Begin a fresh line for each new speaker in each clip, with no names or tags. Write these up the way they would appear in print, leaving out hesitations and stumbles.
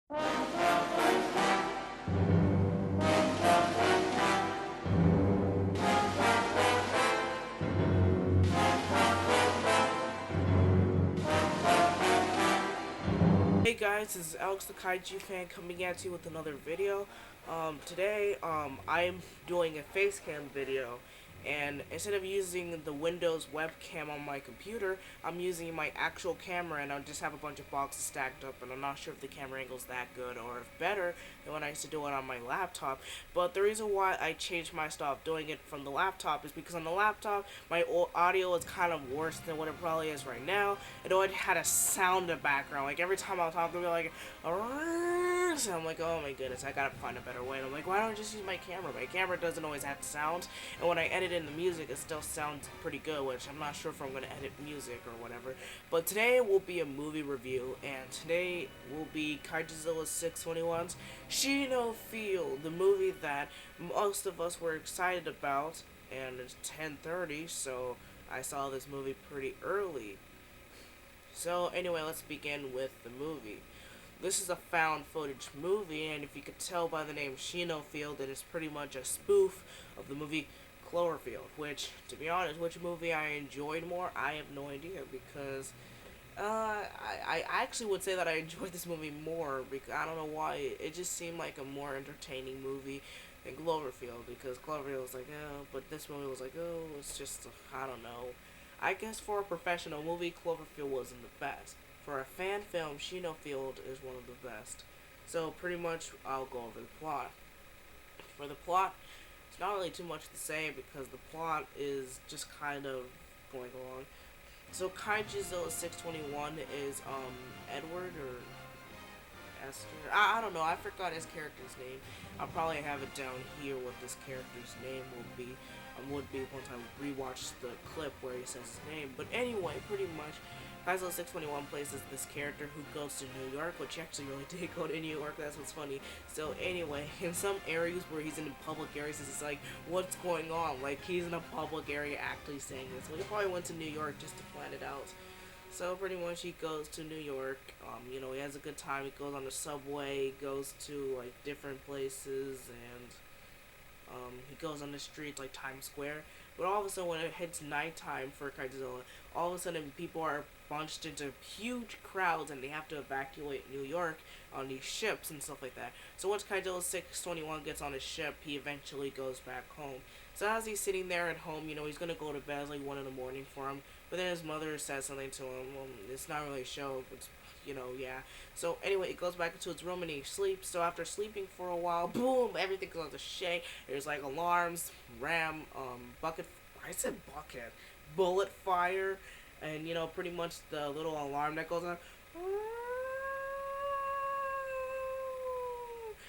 Hey guys, this is Alex the Kaiju fan coming at you with another video. Today, I'm doing a face cam video, and instead of using the Windows webcam on my computer, I'm using my actual camera, and I just have a bunch of boxes stacked up, and I'm not sure if the camera angle's that good or if better than when I used to do it on my laptop. But the reason why I changed my style of doing it from the laptop is because on the laptop, my audio is kind of worse than what it probably is right now. It already had a sound in the background. Like every time I'll talk, they'll be like, so I'm like, oh my goodness, I gotta find a better way. And I'm like, why don't I just use my camera? My camera doesn't always have sounds, and when I edit in the music, it still sounds pretty good, which I'm not sure if I'm gonna edit music or whatever. But today will be a movie review, and today will be Kaijuzilla 621's Shinofield, the movie that most of us were excited about, and it's 10:30, so I saw this movie pretty early. So anyway, let's begin with the movie. This is a found footage movie, and if you could tell by the name Shinofield, it is pretty much a spoof of the movie Cloverfield, which, to be honest, which movie I enjoyed more, I have no idea, because I actually would say that I enjoyed this movie more, because I don't know why, it just seemed like a more entertaining movie than Cloverfield, because Cloverfield was like, oh, but this movie was like, oh, it's just, I don't know. I guess for a professional movie, Cloverfield wasn't the best. For a fan film, Shinofield is one of the best. So pretty much, I'll go over the plot. For the plot, it's not really too much to say because the plot is just kind of going along. So Kaijuzilla 621 is Edward or Esther. I don't know. I forgot his character's name. I'll probably have it down here what this character's name will be. Would be once I rewatch the clip where he says his name. But anyway, pretty much, Kaijuzilla 621 plays as this character who goes to New York, which actually really did go to New York. That's what's funny. So anyway, in some areas where he's in public areas, it's like, what's going on? Like he's in a public area actually saying this. Well, he probably went to New York just to plan it out. So pretty much he goes to New York. He has a good time. He goes on the subway, goes to like different places, and he goes on the streets like Times Square. But all of a sudden, when it hits nighttime for Kaijuzilla, all of a sudden people are bunched into huge crowds and they have to evacuate New York on these ships and stuff like that. So once Kaijuzilla 621 gets on his ship, he eventually goes back home. So as he's sitting there at home, he's gonna go to bed. It's like 1 in the morning for him. But then his mother says something to him. Well, it's not really a show. It's yeah. So anyway, he goes back into his room and he sleeps. So after sleeping for a while, boom, everything goes to shake. There's like alarms, bucket. I said bucket, bullet fire, and pretty much the little alarm that goes on.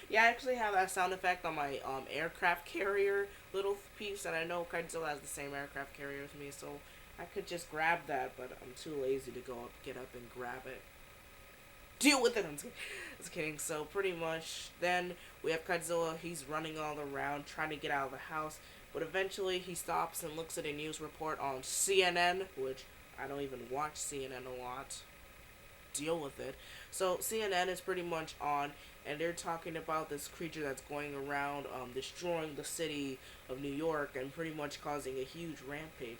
Yeah, I actually have that sound effect on my aircraft carrier little piece, and I know Godzilla has the same aircraft carrier as me, so I could just grab that, but I'm too lazy to get up and grab it. Deal with it. I'm just kidding. So pretty much, then we have Godzilla. He's running all around trying to get out of the house, but eventually he stops and looks at a news report on CNN, which I don't even watch CNN a lot. Deal with it. So CNN is pretty much on, and they're talking about this creature that's going around, destroying the city of New York and pretty much causing a huge rampage.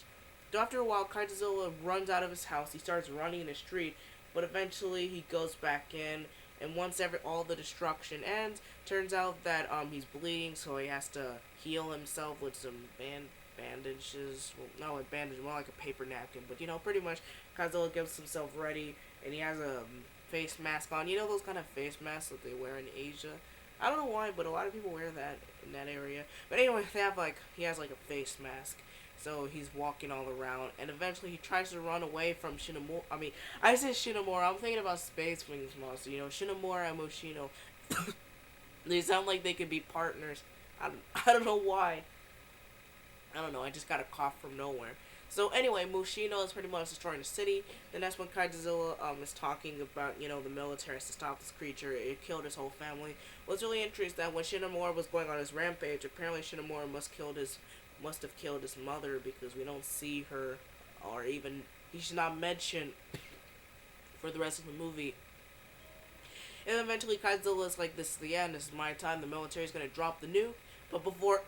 So after a while, Kaijuzilla runs out of his house. He starts running in the street, but eventually he goes back in. And once all the destruction ends, turns out that he's bleeding, so he has to heal himself with some bandages. Well, not like bandage, more like a paper napkin. But pretty much, Kaijuzilla gets himself ready, and he has a face mask on. You know those kind of face masks that they wear in Asia. I don't know why, but a lot of people wear that in that area. But anyway, he has like a face mask. So he's walking all around, and eventually he tries to run away from Shinomura. I said Shinomura. I'm thinking about Space Wings Monster. Shinomura and Mushino. They sound like they could be partners. I don't know why. I don't know. I just got a cough from nowhere. So anyway, Mushino is pretty much destroying the city. Then that's when Kaijuzilla is talking about the military has to stop this creature. It killed his whole family. What's really interesting is that when Shinomura was going on his rampage, apparently Shinomura must have killed his mother because we don't see her, or even he's not mentioned for the rest of the movie. And eventually Godzilla is like, this is the end, this is my time, the military is going to drop the nuke. But before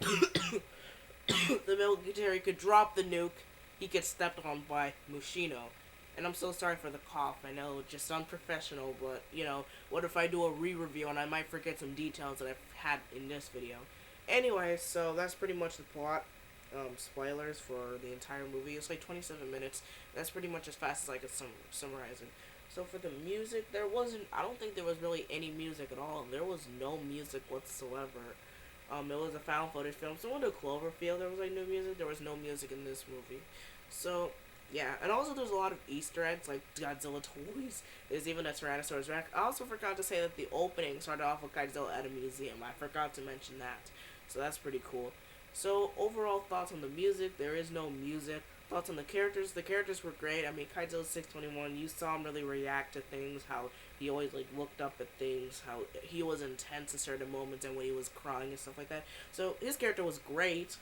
the military could drop the nuke, he gets stepped on by Mushino. And I'm so sorry for the cough. I know it's just unprofessional, but you know, what if I do a re-review and I might forget some details that I've had in this video. Anyway, so that's pretty much the plot. Spoilers for the entire movie. It's like 27 minutes. That's pretty much as fast as I could summarize it. So for the music, I don't think there was really any music at all. There was no music whatsoever. It was a found footage film. Similar to Cloverfield, there was like no music. There was no music in this movie. So yeah, and also there's a lot of Easter eggs, like Godzilla toys. There's even a Tyrannosaurus Rex. I also forgot to say that the opening started off with Godzilla at a museum. I forgot to mention that. So that's pretty cool. So overall thoughts on the music, there is no music. Thoughts on the characters were great. I mean, Kaizo 621, you saw him really react to things, how he always like looked up at things, how he was intense at certain moments and when he was crying and stuff like that. So his character was great.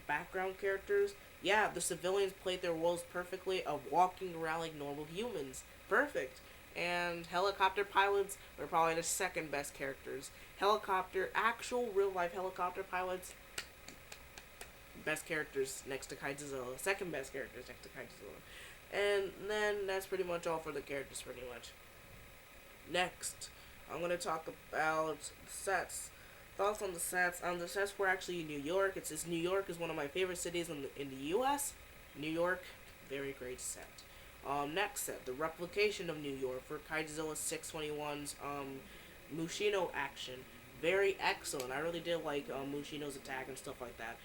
Background characters, yeah, the civilians played their roles perfectly of walking around like normal humans. Perfect. And helicopter pilots were probably the second best characters. Actual real life helicopter pilots, best characters next to Kaizola. Second best characters next to Kaizola. And then that's pretty much all for the characters, pretty much. Next, I'm going to talk about sets. Thoughts on the sets. The sets were actually in New York. It says New York is one of my favorite cities in the U.S. New York, very great set. Next set, the replication of New York for Godzilla 621's Mushino action. Very excellent. I really did like Mushino's attack and stuff like that.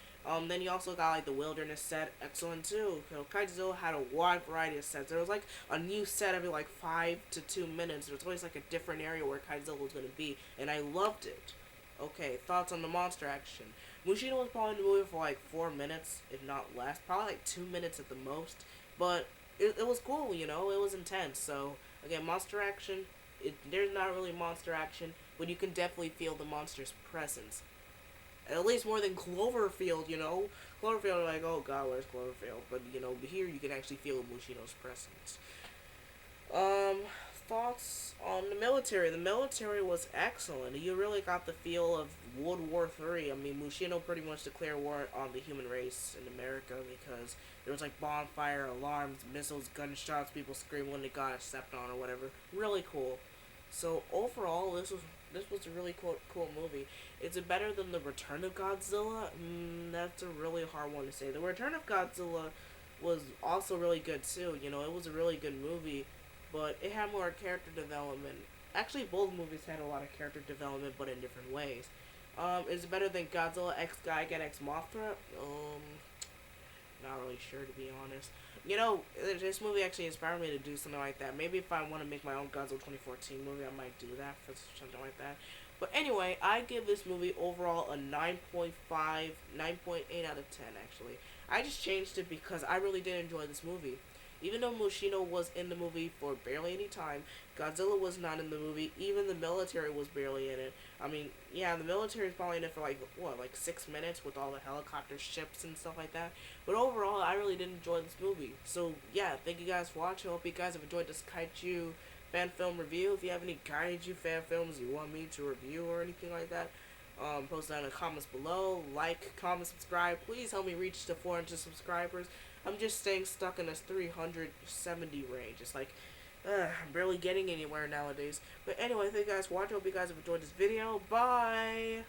Then you also got like the wilderness set, excellent too. Godzilla had a wide variety of sets. There was like a new set every like 5 to 2 minutes. There was always like a different area where Godzilla was going to be, and I loved it. Okay, thoughts on the monster action. Mushino was probably in the movie for like 4 minutes, if not less. Probably like 2 minutes at the most. But it was cool, you know? It was intense. So, again, monster action. There's not really monster action, but you can definitely feel the monster's presence. At least more than Cloverfield, you know? Cloverfield, like, oh god, where's Cloverfield? But, you know, here you can actually feel Mushino's presence. Thoughts on the military. The military was excellent. You really got the feel of World War III. I mean, Mushino pretty much declared war on the human race in America because there was like bonfire, alarms, missiles, gunshots, people screaming when they got stepped on or whatever. Really cool. So overall, this was a really cool movie. Is it better than The Return of Godzilla? That's a really hard one to say. The Return of Godzilla was also really good too. You know, it was a really good movie, but it had more character development. Actually, both movies had a lot of character development, but in different ways. Is it better than Godzilla X Gigan X Mothra? Not really sure, to be honest. You know, this movie actually inspired me to do something like that. Maybe if I want to make my own Godzilla 2014 movie, I might do that for something like that. But anyway, I give this movie overall a 9.5, 9.8 out of 10, actually. I just changed it because I really did enjoy this movie. Even though Mushino was in the movie for barely any time, Godzilla was not in the movie. Even the military was barely in it. I mean, yeah, the military is probably in it for like 6 minutes with all the helicopter ships and stuff like that. But overall, I really did enjoy this movie. So yeah, thank you guys for watching. I hope you guys have enjoyed this Kaiju fan film review. If you have any Kaiju fan films you want me to review or anything like that, post down in the comments below. Like, comment, subscribe. Please help me reach the 400 subscribers. I'm just staying stuck in this 370 range. It's like, I'm barely getting anywhere nowadays. But anyway, thank you guys for watching. Hope you guys have enjoyed this video. Bye!